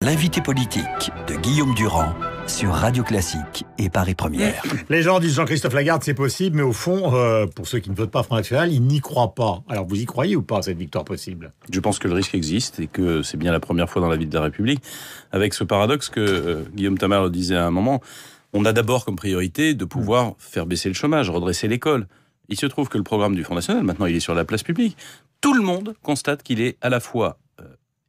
L'invité politique de Guillaume Durand sur Radio Classique et Paris Première. Les gens disent Jean-Christophe Lagarde, c'est possible, mais au fond, pour ceux qui ne votent pas Front National, ils n'y croient pas. Alors vous y croyez ou pas, cette victoire possible ? Je pense que le risque existe et que c'est bien la première fois dans la vie de la République, avec ce paradoxe que Guillaume Tamar le disait à un moment, on a d'abord comme priorité de pouvoir faire baisser le chômage, redresser l'école. Il se trouve que le programme du Front National, maintenant il est sur la place publique, tout le monde constate qu'il est à la fois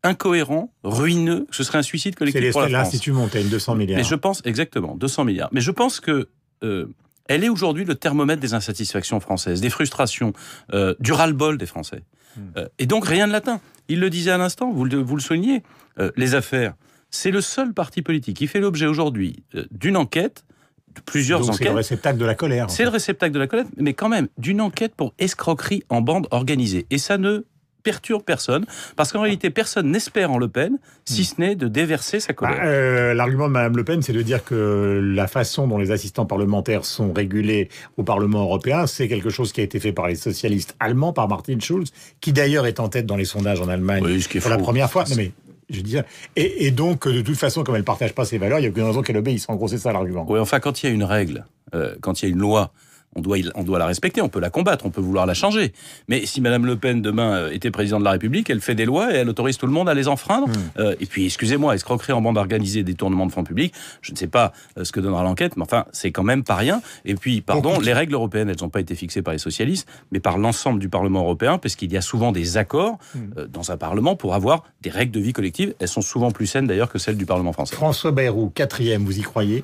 incohérent, ruineux, ce serait un suicide collectif pour la France. L'Institut Montaigne, 200 milliards. Mais je pense, exactement, 200 milliards. Mais je pense que elle est aujourd'hui le thermomètre des insatisfactions françaises, des frustrations, du ras-le-bol des Français. Et donc rien ne l'atteint. Il le disait à l'instant, vous le soulignez, les affaires, c'est le seul parti politique qui fait l'objet aujourd'hui d'une enquête, de plusieurs enquêtes. C'est le réceptacle de la colère. C'est le réceptacle de la colère, mais quand même d'une enquête pour escroquerie en bande organisée. Et ça ne perturbe personne, parce qu'en réalité, personne n'espère en Le Pen, si ce n'est de déverser sa colère. L'argument de Mme Le Pen, c'est de dire que la façon dont les assistants parlementaires sont régulés au Parlement européen, c'est quelque chose qui a été fait par les socialistes allemands, par Martin Schulz, qui d'ailleurs est en tête dans les sondages en Allemagne pour la première fois. Non mais, je dis ça. Et donc, de toute façon, comme elle ne partage pas ses valeurs, il n'y a aucune raison qu'elle obéisse. En gros, c'est ça l'argument. Oui, enfin, quand il y a une règle, quand il y a une loi, on doit la respecter, on peut la combattre, on peut vouloir la changer. Mais si Mme Le Pen, demain, était présidente de la République, elle fait des lois et elle autorise tout le monde à les enfreindre. Et puis, excusez-moi, escroquerie en bande organisée, détournement de fonds publics, je ne sais pas ce que donnera l'enquête, mais enfin, c'est quand même pas rien. Et puis, pardon, les règles européennes, elles n'ont pas été fixées par les socialistes, mais par l'ensemble du Parlement européen, parce qu'il y a souvent des accords dans un Parlement pour avoir des règles de vie collective. Elles sont souvent plus saines, d'ailleurs, que celles du Parlement français. François Bayrou, 4e, vous y croyez ?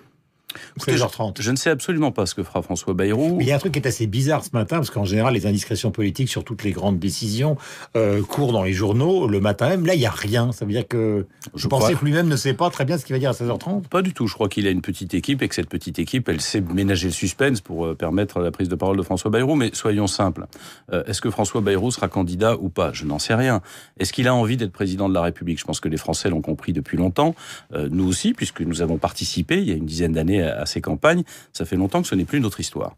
16h30. Je ne sais absolument pas ce que fera François Bayrou. Mais il y a un truc qui est assez bizarre ce matin, parce qu'en général, les indiscrétions politiques sur toutes les grandes décisions courent dans les journaux le matin même. Là, il n'y a rien. Ça veut dire que je pensais que lui-même ne sait pas très bien ce qu'il va dire à 16h30. Pas du tout. Je crois qu'il a une petite équipe et que cette petite équipe, elle sait ménager le suspense pour permettre la prise de parole de François Bayrou. Mais soyons simples. Est-ce que François Bayrou sera candidat ou pas ? Je n'en sais rien. Est-ce qu'il a envie d'être président de la République ? Je pense que les Français l'ont compris depuis longtemps. Nous aussi, puisque nous avons participé il y a une dizaine d'années à ces campagnes, ça fait longtemps que ce n'est plus notre histoire.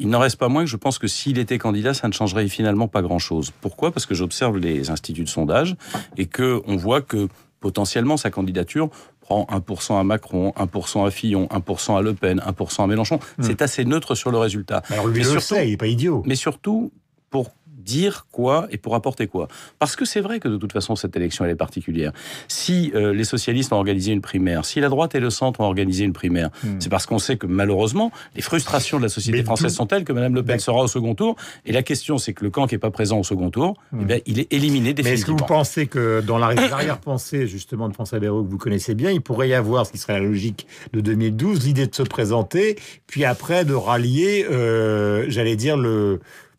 Il n'en reste pas moins que je pense que s'il était candidat, ça ne changerait finalement pas grand-chose. Pourquoi ? Parce que j'observe les instituts de sondage et qu'on voit que potentiellement sa candidature prend 1% à Macron, 1% à Fillon, 1% à Le Pen, 1% à Mélenchon. C'est assez neutre sur le résultat. Alors lui, il le sait, il n'est pas idiot. Mais surtout, pour dire quoi et pour apporter quoi. Parce que c'est vrai que de toute façon, cette élection, elle est particulière. Si les socialistes ont organisé une primaire, si la droite et le centre ont organisé une primaire, c'est parce qu'on sait que malheureusement, les frustrations de la société française sont telles que Mme Le Pen sera au second tour. Et la question, c'est que le camp qui n'est pas présent au second tour, eh bien, il est éliminé définitivement. Mais est-ce que vous pensez que dans l'arrière-pensée, justement, de François Bayrou, que vous connaissez bien, il pourrait y avoir, ce qui serait la logique de 2012, l'idée de se présenter, puis après de rallier, j'allais dire,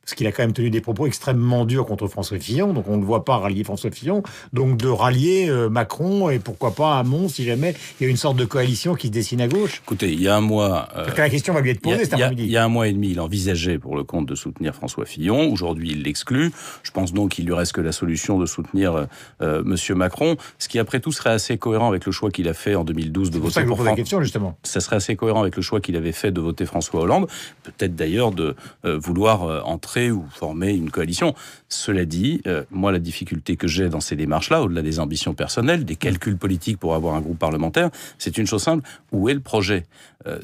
parce qu'il a quand même tenu des propos extrêmement durs contre François Fillon, donc on ne voit pas rallier François Fillon, donc de rallier Macron et pourquoi pas Hamon, si jamais il y a une sorte de coalition qui se dessine à gauche. Écoutez, il y a un mois... la question va lui être posée cet après-midi. Il y a un mois et demi, il envisageait pour le compte de soutenir François Fillon. Aujourd'hui, il l'exclut. Je pense donc qu'il lui reste que la solution de soutenir Monsieur Macron, ce qui après tout serait assez cohérent avec le choix qu'il a fait en 2012 de voter pour... C'est pour ça que je vous pose la question, justement. Ça serait assez cohérent avec le choix qu'il avait fait de voter François Hollande, peut-être d'ailleurs de vouloir entrer ou former une coalition. Cela dit, moi, la difficulté que j'ai dans ces démarches-là, au-delà des ambitions personnelles, des calculs politiques pour avoir un groupe parlementaire, c'est une chose simple, où est le projet ?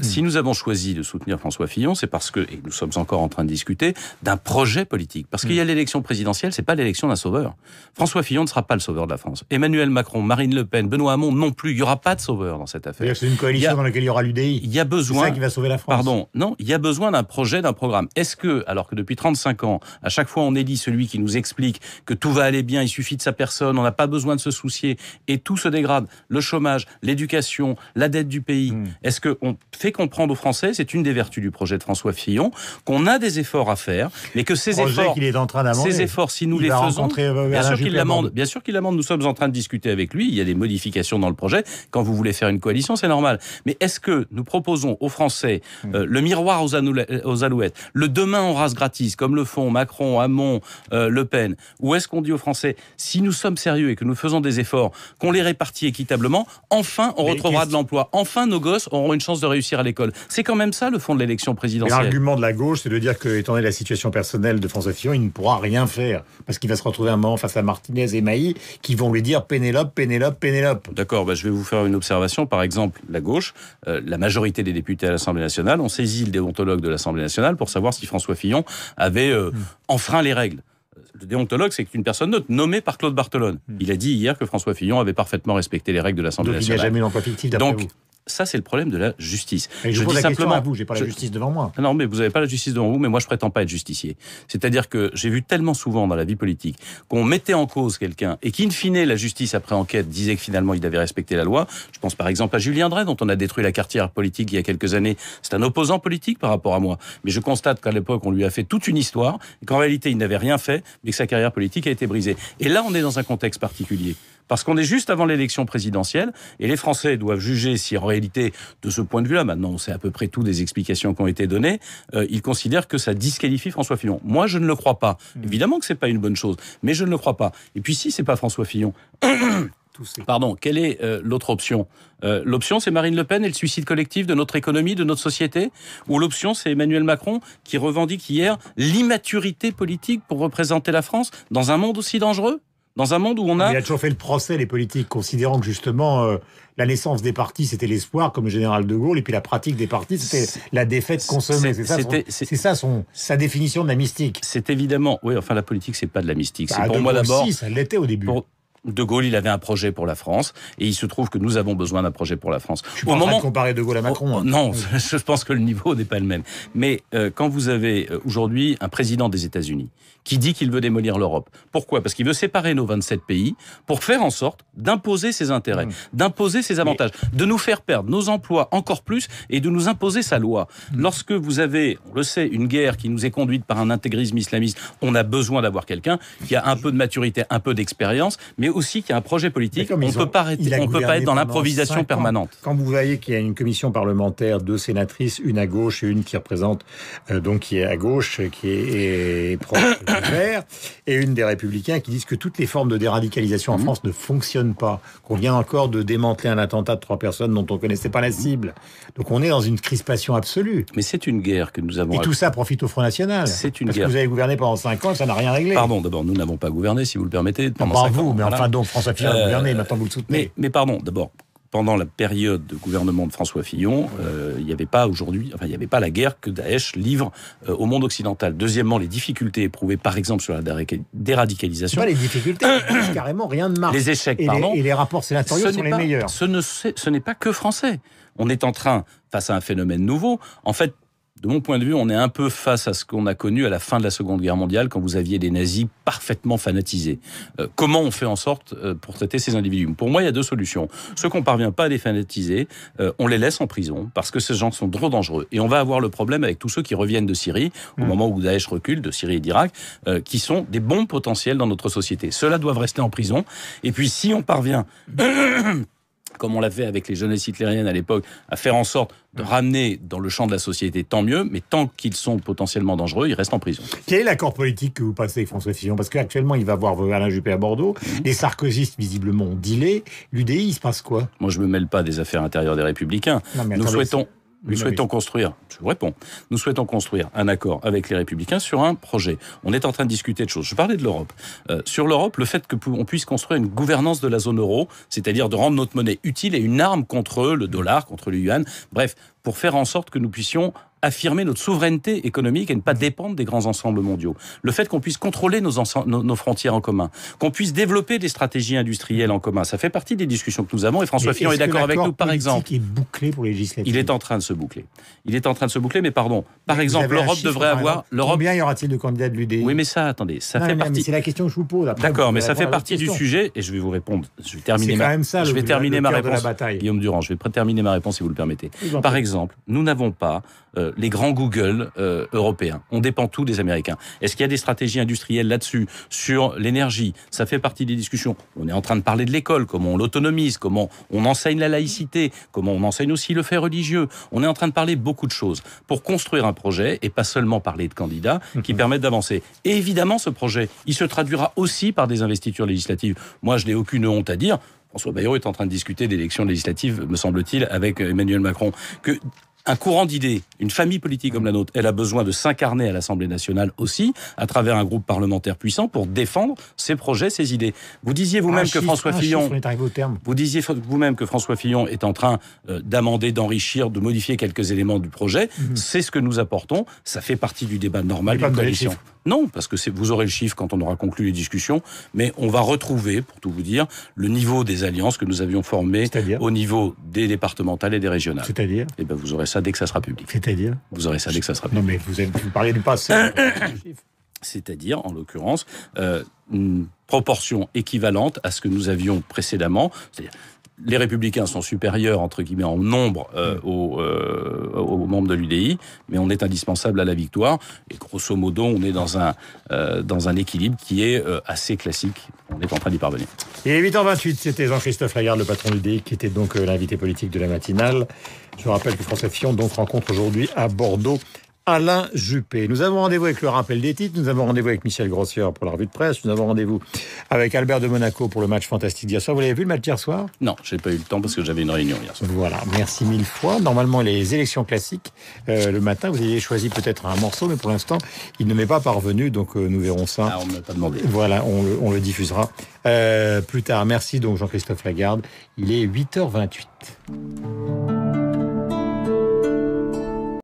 Si nous avons choisi de soutenir François Fillon, c'est parce que, et nous sommes encore en train de discuter, d'un projet politique. Parce qu'il y a l'élection présidentielle, c'est pas l'élection d'un sauveur. François Fillon ne sera pas le sauveur de la France. Emmanuel Macron, Marine Le Pen, Benoît Hamon non plus. Il n'y aura pas de sauveur dans cette affaire. C'est une coalition dans laquelle il y aura l'UDI. Il y a besoin... C'est ça qui va sauver la France. Pardon. Non, il y a besoin d'un projet, d'un programme. Est-ce que, alors que depuis 35 ans, à chaque fois on élit celui qui nous explique que tout va aller bien, il suffit de sa personne, on n'a pas besoin de se soucier, et tout se dégrade, le chômage, l'éducation, la dette du pays. Est-ce qu'on fait comprendre aux Français, c'est une des vertus du projet de François Fillon, qu'on a des efforts à faire, mais que ces efforts, qu'il est en train d'amender, ces efforts, si nous les faisons, bien sûr qu'il l'amende, nous sommes en train de discuter avec lui, il y a des modifications dans le projet, quand vous voulez faire une coalition, c'est normal. Mais est-ce que nous proposons aux Français le miroir aux alouettes, le demain en race gratis, comme comme le font Macron, Hamon, Le Pen, ou est-ce qu'on dit aux Français, si nous sommes sérieux et que nous faisons des efforts, qu'on les répartit équitablement, enfin on retrouvera de l'emploi, enfin nos gosses auront une chance de réussir à l'école. C'est quand même ça le fond de l'élection présidentielle. L'argument de la gauche, c'est de dire que, étant donné la situation personnelle de François Fillon, il ne pourra rien faire, parce qu'il va se retrouver un moment face à Martinez et Mailly, qui vont lui dire Pénélope, Pénélope, Pénélope. D'accord, je vais vous faire une observation. Par exemple, la gauche, la majorité des députés à l'Assemblée nationale ont saisi le déontologue de l'Assemblée nationale pour savoir si François Fillon avait enfreint les règles. Le déontologue, c'est une personne neutre, nommée par Claude Barthelone. Il a dit hier que François Fillon avait parfaitement respecté les règles de l'Assemblée nationale. Donc il n'y a jamais d'emploi fictif d'après vous. Ça, c'est le problème de la justice. Et je pose la question à vous, j'ai pas la justice devant moi. Non, mais vous n'avez pas la justice devant vous, mais moi, je prétends pas être justicier. C'est-à-dire que j'ai vu tellement souvent dans la vie politique qu'on mettait en cause quelqu'un et qu'in fine, la justice, après enquête, disait que finalement, il avait respecté la loi. Je pense par exemple à Julien Drey, dont on a détruit la carrière politique il y a quelques années. C'est un opposant politique par rapport à moi. Mais je constate qu'à l'époque, on lui a fait toute une histoire, et qu'en réalité, il n'avait rien fait, mais que sa carrière politique a été brisée. Et là, on est dans un contexte particulier. Parce qu'on est juste avant l'élection présidentielle et les Français doivent juger si en réalité, de ce point de vue-là, maintenant on sait à peu près tout des explications qui ont été données, ils considèrent que ça disqualifie François Fillon. Moi, je ne le crois pas. Évidemment que c'est pas une bonne chose, mais je ne le crois pas. Et puis si c'est pas François Fillon... Pardon, quelle est l'autre option ? L'option, c'est Marine Le Pen et le suicide collectif de notre économie, de notre société ? Ou l'option, c'est Emmanuel Macron qui revendique hier l'immaturité politique pour représenter la France dans un monde aussi dangereux ? Dans un monde où on a... Il a toujours fait le procès, les politiques, considérant que justement la naissance des partis, c'était l'espoir, comme le général de Gaulle, et puis la pratique des partis, c'était la défaite consommée. C'est ça sa définition de la mystique. C'est évidemment... Oui, enfin, la politique, c'est pas de la mystique. C'est pour de moi Gaulle, d'abord... Si, ça l'était au début. De Gaulle, il avait un projet pour la France, et il se trouve que nous avons besoin d'un projet pour la France. Je suis pas en train de comparer De Gaulle à Macron. Non, je pense que le niveau n'est pas le même. Mais quand vous avez aujourd'hui un président des États-Unis qui dit qu'il veut démolir l'Europe, pourquoi ? Parce qu'il veut séparer nos 27 pays pour faire en sorte d'imposer ses intérêts, d'imposer ses avantages, de nous faire perdre nos emplois encore plus et de nous imposer sa loi. Lorsque vous avez, on le sait, une guerre qui nous est conduite par un intégrisme islamiste, on a besoin d'avoir quelqu'un qui a un peu de maturité, un peu d'expérience, mais aussi qui a un projet politique. On ne peut pas être dans l'improvisation permanente. Quand vous voyez qu'il y a une commission parlementaire, 2 sénatrices, une à gauche et une qui représente, donc qui est à gauche, qui est proche du Vert, et une des Républicains qui disent que toutes les formes de déradicalisation en France ne fonctionnent pas, qu'on vient encore de démanteler un attentat de 3 personnes dont on ne connaissait pas la cible. Donc on est dans une crispation absolue. Mais c'est une guerre que nous avons... Et tout ça profite au Front National. C'est une parce guerre. Que vous avez gouverné pendant 5 ans et ça n'a rien réglé. Pardon, d'abord, nous n'avons pas gouverné, si vous le permettez, pendant 5 ans. Pas vous, mais voilà. enfin donc François Fillon a gouverné, maintenant vous le soutenez. Mais pardon, d'abord, pendant la période de gouvernement de François Fillon, il n'y avait pas la guerre que Daesh livre au monde occidental. Deuxièmement, les difficultés éprouvées, par exemple, sur la déradicalisation. Pas les difficultés, carrément rien ne marche. Les échecs, pardon. Et les rapports sénatoriaux sont les meilleurs. Ce n'est pas que français. On est en train, face à un phénomène nouveau, en fait, de mon point de vue, on est un peu face à ce qu'on a connu à la fin de la Seconde Guerre mondiale, quand vous aviez des nazis parfaitement fanatisés. Comment on fait en sorte pour traiter ces individus ? Pour moi, il y a 2 solutions. Ceux qu'on ne parvient pas à les fanatiser, on les laisse en prison, parce que ces gens sont trop dangereux. Et on va avoir le problème avec tous ceux qui reviennent de Syrie, au moment où Daesh recule, de Syrie et d'Irak, qui sont des bombes potentielles dans notre société. Ceux-là doivent rester en prison. Et puis, si on parvient... comme on l'a fait avec les jeunesses hitlériennes à l'époque, à faire en sorte de ramener dans le champ de la société, tant mieux, mais tant qu'ils sont potentiellement dangereux, ils restent en prison. Quel est l'accord politique que vous passez avec François Fillon ? Parce qu'actuellement, il va voir Alain Juppé à Bordeaux, les sarkozystes, visiblement, ont dealé. L'UDI, il se passe quoi ? Moi, je ne me mêle pas des affaires intérieures des Républicains. Nous souhaitons construire, je vous réponds, nous souhaitons construire un accord avec les Républicains sur un projet. On est en train de discuter de choses. Je parlais de l'Europe. Sur l'Europe, le fait qu'on puisse construire une gouvernance de la zone euro, c'est-à-dire de rendre notre monnaie utile et une arme contre le dollar, contre le yuan, bref, pour faire en sorte que nous puissions affirmer notre souveraineté économique et ne pas dépendre des grands ensembles mondiaux. Le fait qu'on puisse contrôler nos frontières en commun, qu'on puisse développer des stratégies industrielles en commun, ça fait partie des discussions que nous avons et François Fillon est d'accord avec nous, par exemple. Est bouclé pour les législatives. Il est en train de se boucler. Mais pardon, par exemple, l'Europe devrait avoir... Combien y aura-t-il de candidats de l'UDI ? Oui, mais ça, attendez, ça fait partie... C'est la question que je vous pose. Après, d'accord, mais ça fait partie du sujet et je vais vous répondre. Je vais terminer ma réponse. De la bataille. Guillaume Durand, je vais terminer ma réponse si vous le permettez. Par exemple, nous n'avons pas les grands Google européens. On dépend tout des Américains. Est-ce qu'il y a des stratégies industrielles là-dessus, sur l'énergie? Ça fait partie des discussions. On est en train de parler de l'école, comment on l'autonomise, comment on enseigne la laïcité, comment on enseigne aussi le fait religieux. On est en train de parler beaucoup de choses pour construire un projet et pas seulement parler de candidats qui permettent d'avancer. Et évidemment, ce projet, il se traduira aussi par des investitures législatives. Moi, je n'ai aucune honte à dire. François Bayrou est en train de discuter d'élections législatives, me semble-t-il, avec Emmanuel Macron, que un courant d'idées, une famille politique comme la nôtre, elle a besoin de s'incarner à l'Assemblée nationale aussi, à travers un groupe parlementaire puissant pour défendre ses projets, ses idées. Vous disiez vous-même que François Fillon, vous disiez vous-même que François Fillon est en train d'amender, d'enrichir, de modifier quelques éléments du projet. C'est ce que nous apportons. Ça fait partie du débat normal d'une coalition. Non, parce que vous aurez le chiffre quand on aura conclu les discussions, mais on va retrouver, pour tout vous dire, le niveau des alliances que nous avions formées au niveau des départementales et des régionales. C'est-à-dire ? Eh ben, vous aurez ça dès que ça sera public. C'est-à-dire ? Vous aurez ça dès que ça sera public. Non, mais vous parlez du passé. C'est-à-dire, en l'occurrence, une proportion équivalente à ce que nous avions précédemment. C'est-à-dire, les Républicains sont supérieurs, entre guillemets, en nombre aux membres de l'UDI, mais on est indispensable à la victoire. Et grosso modo, on est dans un équilibre qui est assez classique. On est en train d'y parvenir. Il est 8h28, c'était Jean-Christophe Lagarde, le patron de l'UDI, qui était donc l'invité politique de la matinale. Je rappelle que François Fillon donc rencontre aujourd'hui à Bordeaux Alain Juppé. Nous avons rendez-vous avec le rappel des titres, nous avons rendez-vous avec Michel Grossière pour la revue de presse, nous avons rendez-vous avec Albert de Monaco pour le match fantastique d'hier soir. Vous l'avez vu le match d'hier soir ? Non, j'ai pas eu le temps parce que j'avais une réunion hier soir. Voilà, merci mille fois. Normalement, les élections classiques, le matin, vous aviez choisi peut-être un morceau, mais pour l'instant, il ne m'est pas parvenu, donc nous verrons ça. Ah, on ne m'a pas demandé. Voilà, on le diffusera plus tard. Merci donc Jean-Christophe Lagarde. Il est 8h28.